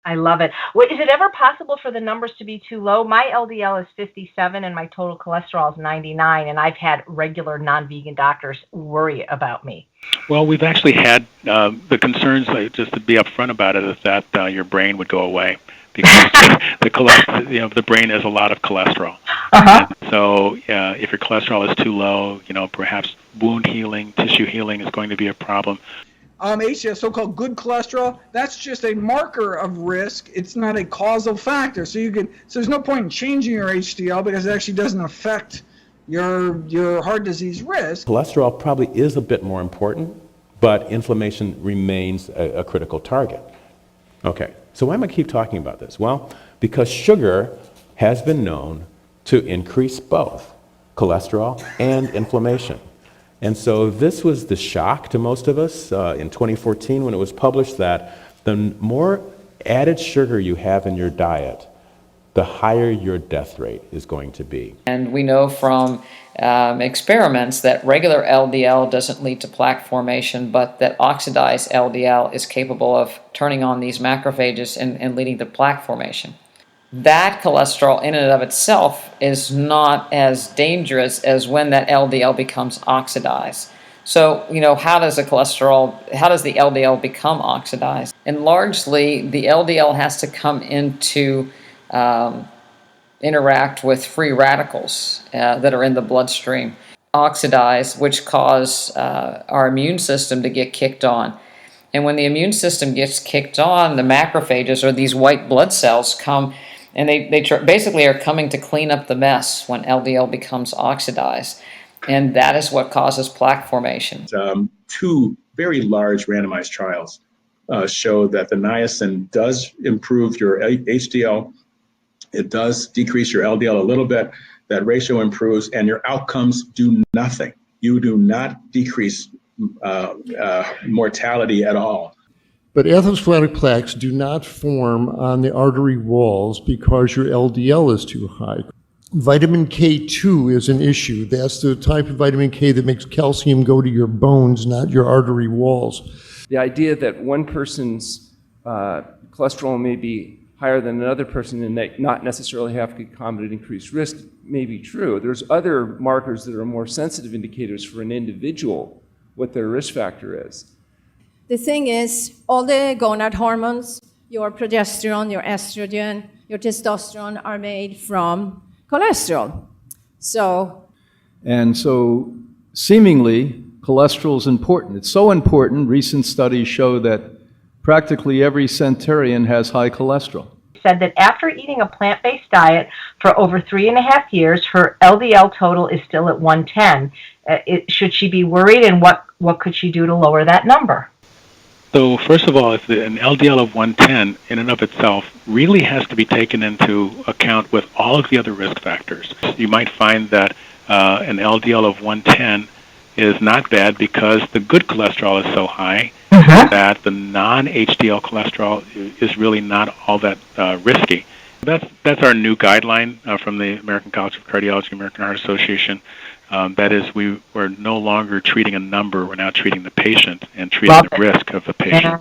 I love it. Is it ever possible for the numbers to be too low? My LDL is 57 and my total cholesterol is 99, and I've had regular non-vegan doctors worry about me. Well, we've actually had the concerns, just to be upfront about it, is that your brain would go away because the brain has a lot of cholesterol. Uh-huh. And so if your cholesterol is too low, perhaps wound healing, tissue healing is going to be a problem. HDL, so-called good cholesterol, that's just a marker of risk. It's not a causal factor. So there's no point in changing your HDL because it actually doesn't affect your heart disease risk. Cholesterol probably is a bit more important, but inflammation remains a critical target. Okay, so why am I keep talking about this? Well, because sugar has been known to increase both cholesterol and inflammation. And so this was the shock to most of us in 2014 when it was published that the more added sugar you have in your diet, the higher your death rate is going to be. And we know from experiments that regular LDL doesn't lead to plaque formation, but that oxidized LDL is capable of turning on these macrophages and leading to plaque formation. That cholesterol in and of itself is not as dangerous as when that LDL becomes oxidized. So, how does the LDL become oxidized? And largely, the LDL has to come into interact with free radicals that are in the bloodstream, oxidize, which cause our immune system to get kicked on. And when the immune system gets kicked on, the macrophages, or these white blood cells, come and they basically are coming to clean up the mess when LDL becomes oxidized. And that is what causes plaque formation. Two very large randomized trials show that the niacin does improve your HDL. It does decrease your LDL a little bit. That ratio improves, and your outcomes do nothing. You do not decrease mortality at all. But atherosclerotic plaques do not form on the artery walls because your LDL is too high. Vitamin K2 is an issue. That's the type of vitamin K that makes calcium go to your bones, not your artery walls. The idea that one person's cholesterol may be higher than another person and they not necessarily have concomitant increased risk may be true. There's other markers that are more sensitive indicators for an individual what their risk factor is. The thing is, all the gonad hormones, your progesterone, your estrogen, your testosterone are made from cholesterol. And so seemingly, cholesterol is important. It's so important, recent studies show that practically every centurion has high cholesterol. Said that after eating a plant-based diet for over 3.5 years, her LDL total is still at 110. Should she be worried, and what could she do to lower that number? So first of all, an LDL of 110 in and of itself really has to be taken into account with all of the other risk factors. You might find that an LDL of 110 is not bad because the good cholesterol is so high that the non-HDL cholesterol is really not all that risky. That's our new guideline from the American College of Cardiology, American Heart Association. That is, we're no longer treating a number, we're now treating the patient and treating the risk of the patient.